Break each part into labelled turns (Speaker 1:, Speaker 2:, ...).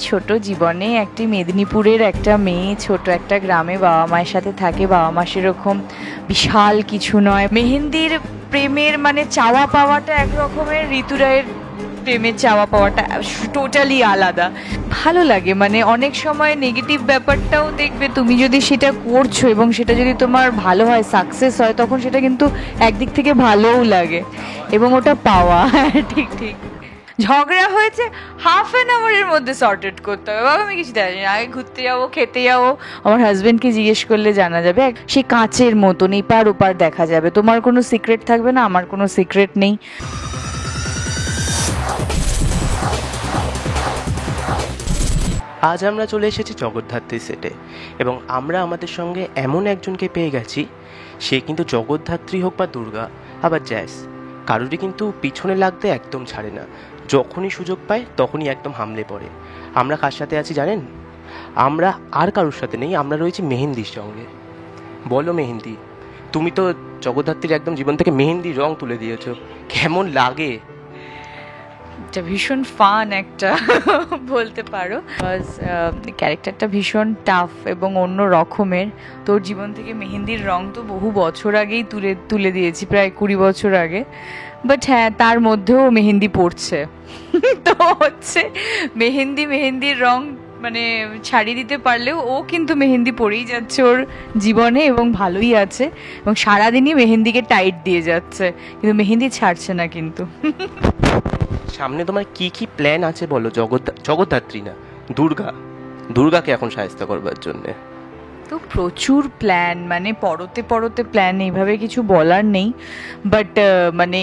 Speaker 1: ছোট জীবনে একটি মেদিনীপুরের একটা মেয়ে ছোট একটা গ্রামে বাবা মায়ের সাথে থাকে। বাবা মা সেরকম বিশাল কিছু নয়। মেহেন্দির প্রেমের মানে চাওয়া পাওয়াটা একরকমের, ঋতু রায়ের প্রেমের চাওয়া পাওয়াটা টোটালি আলাদা। ভালো লাগে, মানে অনেক সময় নেগেটিভ ব্যাপারটাও দেখবে তুমি যদি সেটা করছো এবং সেটা যদি তোমার ভালো হয়, সাকসেস হয়, তখন সেটা কিন্তু একদিক থেকে ভালোও লাগে এবং ওটা পাওয়া। ঠিক ঠিক। ঝগড়া হয়েছে, হাফ অ্যান আওয়ারের মধ্যে সর্টেড করতে হবে। বাবা আমি কিছু জানি না, আগে ঘুরতে যাবো, খেতে যাবো, আমার হাজবেন্ডকে জিজ্ঞেস করলে জানা যাবে। সে কাঁচের মতন এপার ওপার দেখা যাবে, তোমার কোনো সিক্রেট থাকবে না, আমার কোনো সিক্রেট নেই।
Speaker 2: আজ আমরা চলে এসেছি জগদ্ধাত্রী সেটে এবং আমরা আমাদের সঙ্গে এমন একজনকে পেয়ে গেছি, সে কিন্তু জগদ্ধাত্রী হোক বা দুর্গা আবার জ্যাস, কারোরই কিন্তু পিছনে লাগতে একদম ছাড়ে না। যখনই সুযোগ পায় তখনই একদম হামলে পড়ে। আমরা কার সাথে আছি জানেন? আমরা আর কারোর সাথে নেই, আমরা রয়েছি মেহেন্দির সঙ্গে। বলো মেহেন্দি, তুমি তো জগদ্ধাত্রীর একদম জীবন থেকে মেহেন্দির রং তুলে দিয়েছো, কেমন লাগে?
Speaker 1: এটা ভীষণ ফান একটা বলতে পারো, ক্যারেক্টারটা ভীষণ টাফ এবং অন্য রকমের। তোর জীবন থেকে মেহেন্দির রং তো বহু বছর আগেই তুলে দিয়েছি, প্রায় 20 বছর আগে। বাট হ্যাঁ, তার মধ্যেও মেহেন্দি পড়ছে। তো হচ্ছে মেহেন্দির রং মানে ছাড়িয়ে দিতে পারলেও ও কিন্তু মেহেন্দি পরেই যাচ্ছে ওর জীবনে এবং ভালোই আছে, এবং সারাদিনই মেহেন্দিকে টাইট দিয়ে যাচ্ছে, কিন্তু মেহেন্দি ছাড়ছে না। কিন্তু
Speaker 2: সামনে তোমার কি কি প্ল্যান আছে বলো? জগদ্ধাত্রী না, দুর্গাকে এখন সাহায্য করবার জন্যে
Speaker 1: তো প্রচুর প্ল্যান, মানে পরতে প্ল্যান, এইভাবে কিছু বলার নেই। বাট মানে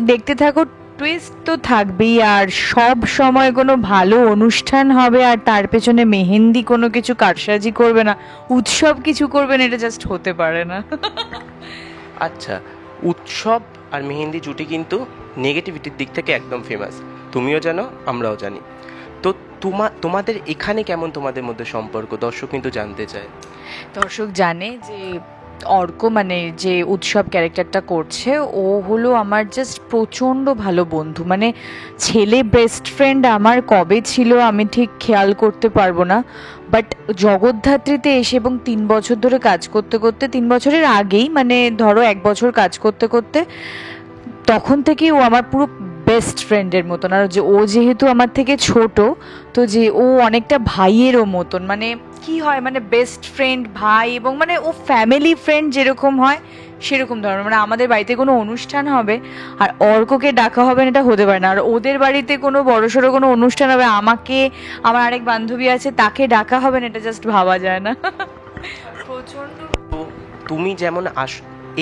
Speaker 1: দেখতে থাকো, টুইস্ট তো থাকবেই। আর সব সময় কোনো ভালো অনুষ্ঠান হবে আর তার পেছনে মেহেন্দি কোনো কিছু কারসাজি করবে না, উৎসব কিছু করবে না, এটা জাস্ট হতে পারে না।
Speaker 2: আচ্ছা, উৎসব আর মেহেন্দি জুটি কিন্তু নেগেটিভিটির দিক থেকে একদম ফেমাস, তুমিও জানো আমরাও জানি। তো তোমাদের এখানে কেমন তোমাদের মধ্যে সম্পর্ক দর্শক কিন্তু জানতে চায়।
Speaker 1: দর্শক জানে যে অর্ক মানে যে উৎসব ক্যারেক্টারটা করছে ও হলো আমার জাস্ট প্রচণ্ড ভালো বন্ধু, মানে ছেলে বেস্ট ফ্রেন্ড আমার কবে ছিল আমি ঠিক খেয়াল করতে পারবো না। বাট জগদ্ধাত্রীতে এসে এবং 3 বছর ধরে কাজ করতে 3 বছরের আগেই, মানে ধরো 1 বছর কাজ করতে তখন থেকেই ও আমার পুরো বেস্ট ফ্রেন্ডের মতন। আর যে ও যেহেতু আমার থেকে ছোট, তো যে ও অনেকটা ভাইয়েরও মতন, মানে কি হয় মানে বেস্ট ফ্রেন্ড ভাই, এবং মানে ও ফ্যামিলি ফ্রেন্ড যেরকম হয় সেরকম ধরনের। মানে আমাদের বাড়িতে কোনো অনুষ্ঠান হবে আর অর্ককে ডাকা হবে না, এটা হতে পারে না। আর ওদের বাড়িতে কোনো বড়সড় কোনো অনুষ্ঠান হবে, আমাকে, আমার আরেক বান্ধবী আছে, তাকে ডাকা হবে না, এটা জাস্ট ভাবা যায় না। প্রচণ্ড।
Speaker 2: তো তুমি যেমন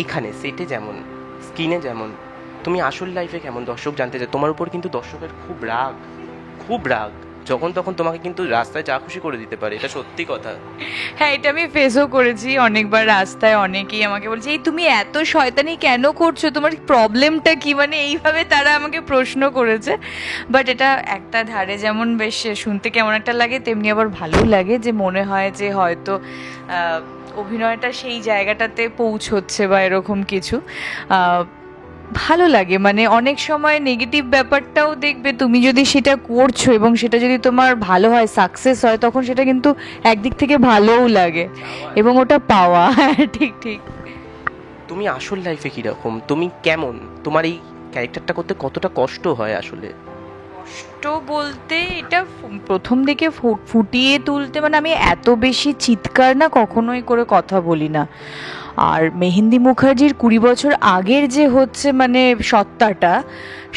Speaker 2: এখানে সেটে যেমন, স্ক্রিনে যেমন, তুমি আসল লাইফে কেমন দর্শক জানতে চায়। তোমার উপর কিন্তু দর্শকের খুব রাগ, যখন তখন তোমাকে কিন্তু রাস্তায় যা খুশি করে দিতে পারে, এটা সত্যি কথা।
Speaker 1: হ্যাঁ, এটা আমি ফেসও করেছি অনেকবার। রাস্তায় অনেকেই আমাকে বলছে, এই তুমি এত শয়তানি কেন করছো, তোমার প্রবলেমটা কি, মানে এইভাবে তারা আমাকে প্রশ্ন করেছে। বাট এটা একটা ধারে যেমন বেশ শুনতে কেমন একটা লাগে, তেমনি আবার ভালো লাগে, যে মনে হয় যে হয়তো অভিনয়টা সেই জায়গাটাতে পৌঁছচ্ছে বা এরকম কিছু। ভালো লাগে, মানে অনেক সময় নেগেটিভ ব্যাপারটাও দেখবে তুমি যদি সেটা করছো এবং সেটা যদি তোমার ভালো হয়, সাকসেস হয়, তখন সেটা কিন্তু একদিক থেকে ভালোও লাগে এবং ওটা পাওয়া। ঠিক ঠিক।
Speaker 2: তুমি আসল লাইফে কিরকম, তুমি কেমন, তোমার এই ক্যারেক্টারটা করতে কতটা কষ্ট হয়? আসলে
Speaker 1: কষ্ট বলতে এটা প্রথম দিকে ফুটিয়ে তুলতে, মানে আমি এত বেশি চিৎকার না কখনোই করে কথা বলি না। আর মেহেন্দি মুখার্জির 20 বছর আগের যে হচ্ছে মানে সত্তাটা,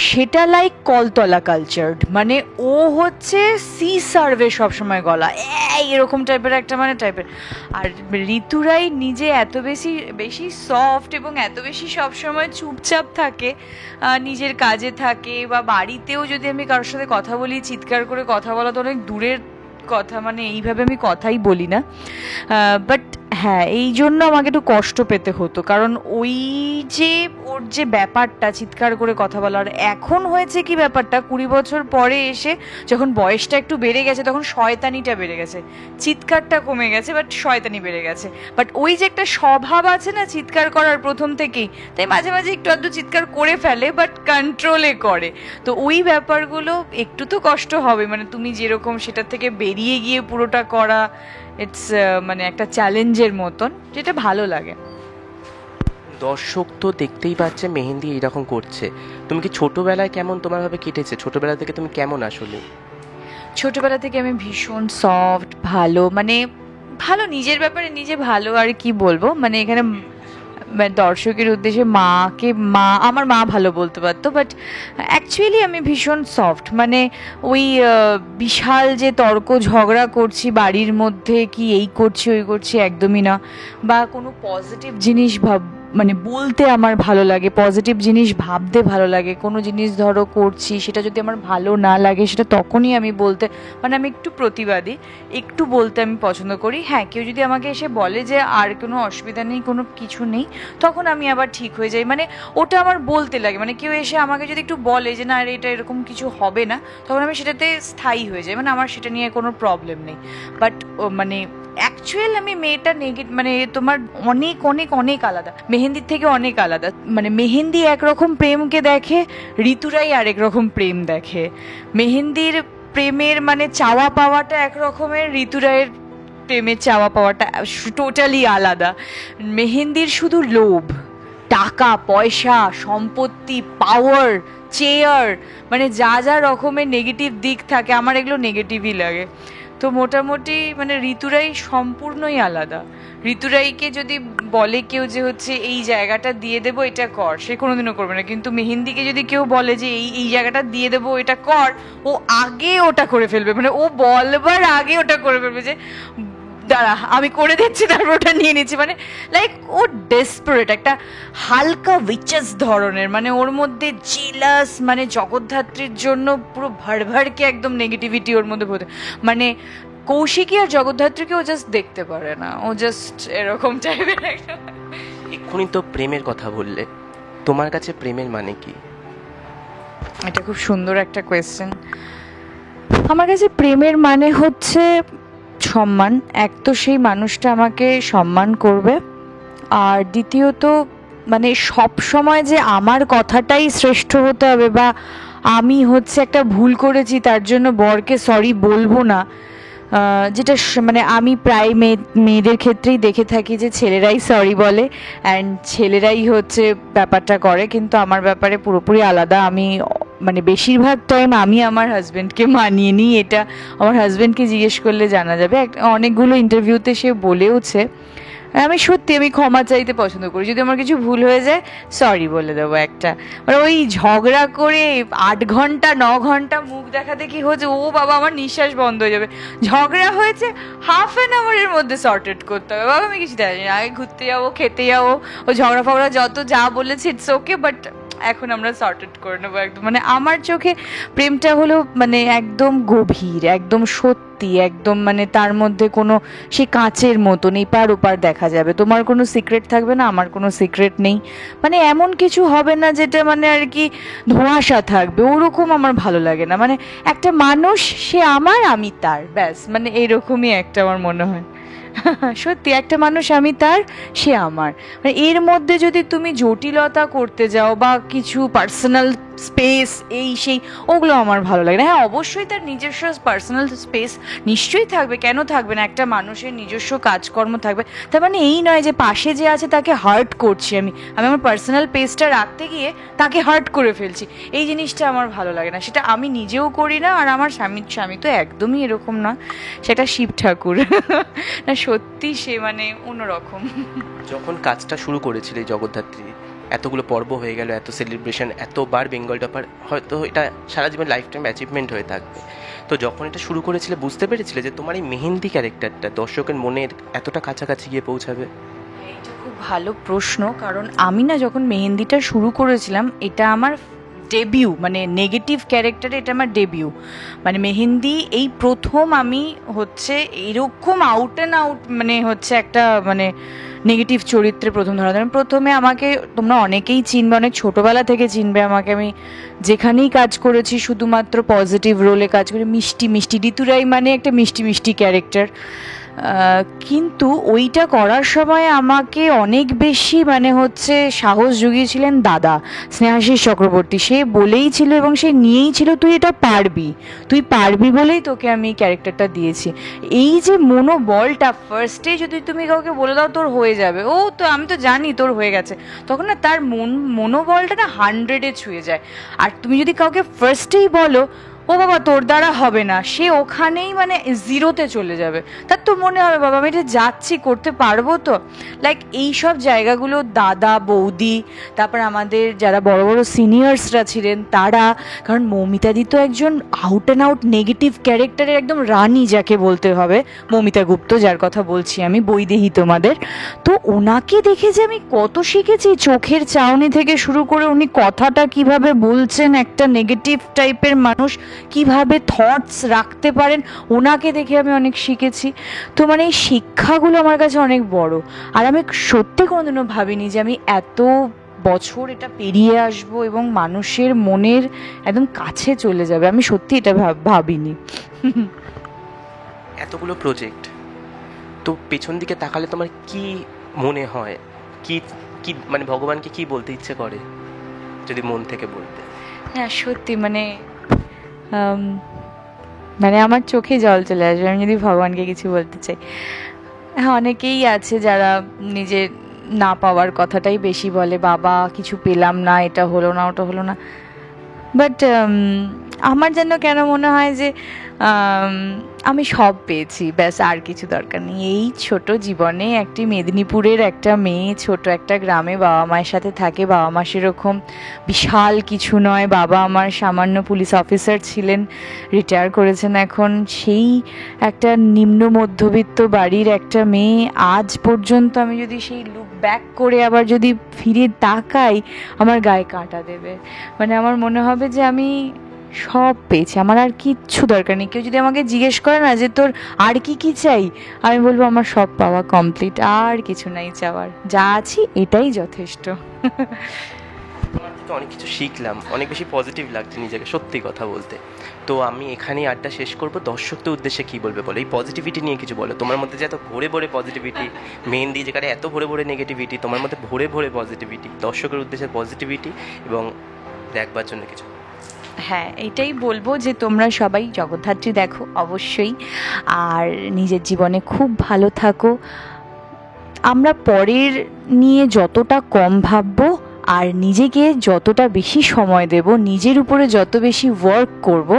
Speaker 1: সেটা লাইক কলতলা কালচার্ড, মানে ও হচ্ছে সি সার্ভে সবসময় গলা এরকম টাইপের একটা মানে টাইপের। আর ঋতুরাই নিজে এত বেশি সফট এবং এত বেশি সবসময় চুপচাপ থাকে, নিজের কাজে থাকে, বা বাড়িতেও যদি আমি কারোর সাথে কথা বলি, চিৎকার করে কথা বলা তো অনেক দূরের কথা, মানে এইভাবে আমি কথাই বলি না। বাট হ্যাঁ, এই জন্য আমাকে একটু কষ্ট পেতে হতো, কারণ ওই যে ওর যে ব্যাপারটা চিৎকার করে কথা বলার, এখন হয়েছে কি ব্যাপারটা 20 বছর পরে এসে যখন বয়সটা একটু বেড়ে গেছে তখন শয়তানিটা বেড়ে গেছে, চিৎকারটা কমে গেছে বাট শয়তানি বেড়ে গেছে। বাট ওই যে একটা স্বভাব আছে না চিৎকার করার প্রথম থেকেই, তাই মাঝে মাঝে একটু আধটু চিৎকার করে ফেলে বাট কন্ট্রোলে করে। তো ওই ব্যাপারগুলো একটু তো কষ্ট হবে, মানে তুমি যেরকম সেটা থেকে বেরিয়ে গিয়ে পুরোটা করা, ইটস মানে একটা চ্যালেঞ্জের মতন, যেটা ভালো লাগে।
Speaker 2: দর্শক তো দেখতেই পাচ্ছে মেহেন্দি এইরকম করছে, তুমি কি ছোটবেলায় কেমন তোমার ভাবে কেটেছে, ছোটবেলা থেকে তুমি কেমন আসলে?
Speaker 1: ছোটবেলা থেকে আমি ভীষণ সফট, ভালো, মানে ভালো, নিজের ব্যাপারে নিজে ভালো, আর কি বলবো, মানে এখানে দর্শকের উদ্দেশ্যে আমার মা ভালো বলতে পারতো, বাট অ্যাকচুয়ালি আমি ভীষণ সফট, মানে ওই বিশাল যে তর্ক ঝগড়া করছি বাড়ির মধ্যে, কি এই করছি ওই করছি, একদমই না। বা কোনো পজিটিভ জিনিস মানে বলতে আমার ভালো লাগে, পজিটিভ জিনিস ভাবতে ভালো লাগে। কোনো জিনিস ধরো করছি, সেটা যদি আমার ভালো না লাগে সেটা তখনই আমি বলতে, মানে আমি একটু প্রতিবাদী, একটু বলতে আমি পছন্দ করি। হ্যাঁ, কেউ যদি আমাকে এসে বলে যে আর কোনো অসুবিধা নেই, কোনো কিছু নেই, তখন আমি আবার ঠিক হয়ে যাই, মানে ওটা আমার বলতে লাগে। মানে কেউ এসে আমাকে যদি একটু বলে যে না এটা এরকম কিছু হবে না, তখন আমি সেটাতে স্থায়ী হয়ে যাই, মানে আমার সেটা নিয়ে কোনো প্রবলেম নেই। বাট মানে অ্যাকচুয়াল আমি মেয়েটা মানে তোমার অনেক অনেক অনেক আলাদা, মেহেন্দির থেকে অনেক আলাদা। মানে মেহেন্দি একরকম প্রেমকে দেখে, ঋতুরাই আরেক রকম প্রেম দেখে। মেহেন্দির প্রেমের মানে চাওয়া পাওয়াটা একরকমের, ঋতুরায়ের প্রেমের চাওয়া পাওয়াটা টোটালি আলাদা। মেহেন্দির শুধু লোভ, টাকা পয়সা, সম্পত্তি, পাওয়ার, চেয়ার, মানে যা যা রকমের নেগেটিভ দিক থাকে, আমার এগুলো নেগেটিভই লাগে। তো মোটামুটি মানে ঋতুরাই সম্পূর্ণই আলাদা। ঋতুরাইকে যদি বলে কেউ যে হচ্ছে এই জায়গাটা দিয়ে দেবো এটা কর, সে কোনোদিনও করবে না। কিন্তু মেহেন্দিকে যদি কেউ বলে যে এই এই জায়গাটা দিয়ে দেবো এটা কর, ও আগে ওটা করে ফেলবে, মানে ও বলবার আগে ওটা করে ফেলবে যে দাঁড়া আমি করে দিচ্ছি, তারপর ওটা নিয়ে নিচ্ছি। মানে লাইক ও ডেসপারেট, একটা হালকা উইচেস ধরনের, মানে ওর মধ্যে জেলাস, মানে জগদ্ধাত্রীর জন্য পুরো ভাড়ভাড়কে একদম নেগেটিভিটি ওর মধ্যে ভরে। মানে কৌশিকী আর জগদ্ধাত্রীকে ও জাস্ট দেখতে পারে না, ও জাস্ট এরকম টাইপের একটা।
Speaker 2: এক্ষুনি তো প্রেমের কথা বললে, তোমার কাছে প্রেমের মানে কি?
Speaker 1: এটা খুব সুন্দর একটা কোয়েশ্চেন। আমার কাছে প্রেমের মানে হচ্ছে সম্মান। এক তো সেই মানুষটা আমাকে সম্মান করবে, আর দ্বিতীয়ত মানে সব সময় যে আমার কথাটাই শ্রেষ্ঠ হতে হবে, বা আমি হচ্ছে একটা ভুল করেছি তার জন্য বরকে সরি বলবো না, যেটা মানে আমি প্রায় মেয়েদের ক্ষেত্রেই দেখে থাকি যে ছেলেরাই সরি বলে অ্যান্ড ছেলেরাই হচ্ছে ব্যাপারটা করে, কিন্তু আমার ব্যাপারে পুরোপুরি আলাদা। আমি মানে বেশিরভাগ টাইম আমি আমার হাজব্যান্ডকে মানিয়ে নিই, এটা আমার হাজব্যান্ডকে জিজ্ঞেস করলে জানা যাবে। অনেকগুলো ইন্টারভিউতে সে বলেওছে। আমি সত্যি আমি ক্ষমা চাইতে পছন্দ করি, যদি আমার কিছু ভুল হয়ে যায় সরি বলে দেবো একটা। মানে ওই ঝগড়া করে 8 ঘন্টা 9 ঘন্টা মুখ দেখাতে কি হচ্ছে, ও বাবা আমার নিঃশ্বাস বন্ধ হয়ে যাবে। ঝগড়া হয়েছে ½ মধ্যে সর্টেড করতে হবে, বাবা আমি কিছু জানি না, আগে ঘুরতে যাবো, খেতে যাবো, ও ঝগড়া ফগড়া যত যা বলেছে ইটস ওকে, বাট এখন আমরা সর্টেড করে নেবো একদম। মানে আমার চোখে প্রেমটা হলো মানে একদম গভীর, একদম সত্যি, একদম মানে তার মধ্যে কোনো সে কাঁচের মতন এপার ওপার দেখা যাবে, তোমার কোনো সিক্রেট থাকবে না, আমার কোনো সিক্রেট নেই, মানে এমন কিছু হবে না যেটা মানে আর কি ধোঁয়াশা থাকবে, ওরকম আমার ভালো লাগে না। মানে একটা মানুষ সে আমার, আমি তার, ব্যাস, মানে এইরকমই একটা আমার মনে হয়। সত্যি একটা মানুষ আমি তার, সে আমার, মানে এর মধ্যে যদি তুমি জটিলতা করতে যাও বা কিছু পার্সোনাল স্পেস এই সেই, ওগুলো আমার ভালো লাগে না। হ্যাঁ অবশ্যই তার নিজস্ব পার্সোনাল স্পেস নিশ্চয়ই থাকবে, কেন থাকবে না, একটা মানুষের নিজস্ব কাজকর্ম থাকবে। তার মানে এই নয় যে পাশে যে আছে তাকে হার্ট করছি, আমি আমার পার্সোনাল স্পেসটা রাখতে গিয়ে তাকে হার্ট করে ফেলছি, এই জিনিসটা আমার ভালো লাগে না। সেটা আমি নিজেও করি না, আর আমার স্বামী তো একদমই এরকম না, সেটা শিব ঠাকুর না সত্যি সে মানে অন্যরকম।
Speaker 2: যখন কাজটা শুরু করেছিলে জগদ্ধাত্রী, এতগুলো পর্ব হয়ে গেল, এত সেলিব্রেশন, এতবার বেঙ্গল টপার, হয়তো এটা সারা জীবন লাইফ টাইম অ্যাচিভমেন্ট হয়ে থাকবে। তো যখন এটা শুরু করেছিলে বুঝতে পেরেছিলে যে তোমার এই মেহেন্দি ক্যারেক্টারটা দর্শকের মনের এতটা কাছাকাছি গিয়ে পৌঁছাবে?
Speaker 1: এটা খুব ভালো প্রশ্ন, কারণ আমি না যখন মেহেন্দিটা শুরু করেছিলাম, এটা আমার ডেবিউ, মানে নেগেটিভ ক্যারেক্টারে এটা আমার ডেবিউ। মানে মেহেন্দি এই প্রথম আমি হচ্ছে এরকম আউট অ্যান্ড আউট মানে হচ্ছে একটা মানে নেগেটিভ চরিত্রে প্রথম ধরা দেন। প্রথমে আমাকে তোমরা অনেকেই চিনবে, অনেক ছোটোবেলা থেকে চিনবে আমাকে। আমি যেখানেই কাজ করেছি শুধুমাত্র পজিটিভ রোলে কাজ করি, মিষ্টি মিষ্টি ঋতুরাই মানে একটা মিষ্টি মিষ্টি ক্যারেক্টার। কিন্তু ওইটা করার সময় আমাকে অনেক বেশি মানে হচ্ছে সাহস জুগিয়েছিলেন দাদা স্নেহাশিস চক্রবর্তী। সে বলেই ছিল এবং সে নিয়েই ছিল, তুই এটা পারবি, তুই পারবি বলেই তোকে আমি ক্যারেক্টারটা দিয়েছি। এই যে মনোবলটা, ফার্স্টে যদি তুমি কাউকে বলে দাও তোর হয়ে যাবে, ও তো আমি তো জানি তোর হয়ে গেছে, তখন না তার মনোবলটা না 100-এ ছুঁয়ে যায়। আর তুমি যদি কাউকে ফার্স্টেই বলো ও বাবা তোর দ্বারা হবে না, সে ওখানেই মানে 0-তে চলে যাবে। তার তো মনে হবে বাবা আমি এটা যাচ্ছি, করতে পারবো তো। লাইক এই সব জায়গাগুলো দাদা বৌদি, তারপর আমাদের যারা বড় বড় সিনিয়র্সরা ছিলেন তারা, কারণ মৌমিতাদি তো একজন আউট অ্যান্ড আউট নেগেটিভ ক্যারেক্টারের একদম রানী যাকে বলতে হবে, মৌমিতা গুপ্ত যার কথা বলছি আমি, বৈদেহী তোমাদের। তো ওনাকে দেখে যে আমি কত শিখেছি, চোখের চাউনি থেকে শুরু করে উনি কথাটা কিভাবে বলছেন, একটা নেগেটিভ টাইপের মানুষ কিভাবে থটস রাখতে পারেন, ওনাকে দেখে আমি অনেক শিখেছি। তো মানে এই শিক্ষাগুলো আমার কাছে অনেক বড়। আর আমি সত্যি কোনোদিনও ভাবিনি যে আমি এত বছর এটা পেরিয়ে আসবো এবং মানুষের মনের একদম কাছে চলে যাবে, আমি সত্যি এটা ভাবিনি।
Speaker 2: এতগুলো প্রজেক্ট, তো পেছন দিকে তাকালে তোমার কি মনে হয়, কি কি মানে ভগবানকে কি বলতে ইচ্ছে করে যদি মন থেকে বলতে?
Speaker 1: হ্যাঁ সত্যি মানে মানে আমার চোখে জল চলে আসবে আমি যদি ভগবানকে কিছু বলতে চাই। হ্যাঁ অনেকেই আছে যারা নিজের না পাওয়ার কথাটাই বেশি বলে, বাবা কিছু পেলাম না, এটা হলো না ওটা হলো না। বাট আমার যেন কেন মনে হয় যে আমি সব পেয়েছি, ব্যাস আর কিছু দরকার নেই। এই ছোট জীবনে একটি মেদিনীপুরের একটা মেয়ে ছোট একটা গ্রামে বাবা মায়ের সাথে থাকে, বাবা মা সেরকম বিশাল কিছু নয়, বাবা আমার সামান্য পুলিশ অফিসার ছিলেন, রিটায়ার করেছেন এখন। সেই একটা নিম্ন মধ্যবিত্ত বাড়ির একটা মেয়ে, আজ পর্যন্ত আমি যদি সেই লুক ব্যাক করে আবার যদি ফিরে তাকাই আমার গায়ে কাঁটা দেবে। মানে আমার মনে হবে যে আমি সব পেয়েছি, আমার আর কিচ্ছু দরকার নেই। কেউ যদি আমাকে জিজ্ঞেস করে না যে তোর আর কি কি চাই, আমি বলবো আমার সব পাওয়া কমপ্লিট, আর কিছু নাই চাওয়ার, যা আছি এটাই যথেষ্ট।
Speaker 2: অনেক কিছু শিখলাম, অনেক বেশি পজিটিভ লাগছে নিজেকে, সত্যি কথা বলতে। তো আমি এখানেই আড্ডা শেষ করবো। দর্শকদের উদ্দেশ্যে কি বলবে বলো, এই পজিটিভিটি নিয়ে কিছু বলো। তোমার মধ্যে যে এত ভরে ভরে পজিটিভিটি, মেহেন্দি যেখানে এত ভরে ভরে নেগেটিভিটি, তোমার মধ্যে ভরে ভরে পজিটিভিটি, দর্শকের উদ্দেশ্যে পজিটিভিটি এবং দেখবার জন্য কিছু।
Speaker 1: হ্যাঁ এটাই বলবো যে তোমরা সবাই জগদ্ধাত্রী দেখো অবশ্যই, আর নিজের জীবনে খুব ভালো থাকো। আমরা পরের নিয়ে যতটা কম ভাববো আর নিজেকে যতটা বেশি সময় দেব, নিজের উপরে যত বেশি ওয়ার্ক করব,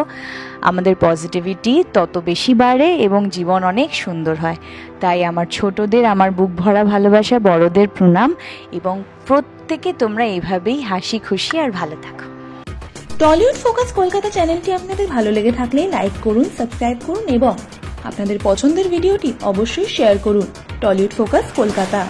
Speaker 1: আমাদের পজিটিভিটি তত বেশি বাড়ে এবং জীবন অনেক সুন্দর হয়। তাই আমার ছোটদের আমার বুক ভরা ভালোবাসা, বড়দের প্রণাম, এবং প্রত্যেকে তোমরা এইভাবেই হাসি খুশি আর ভালো থাকো।
Speaker 3: টলিউড ফোকাস কলকাতা চ্যানেলটি আপনাদের ভালো লেগে থাকলে লাইক করুন, সাবস্ক্রাইব করুন এবং আপনাদের পছন্দের ভিডিওটি অবশ্যই শেয়ার করুন। Tollywood focus Kolkata.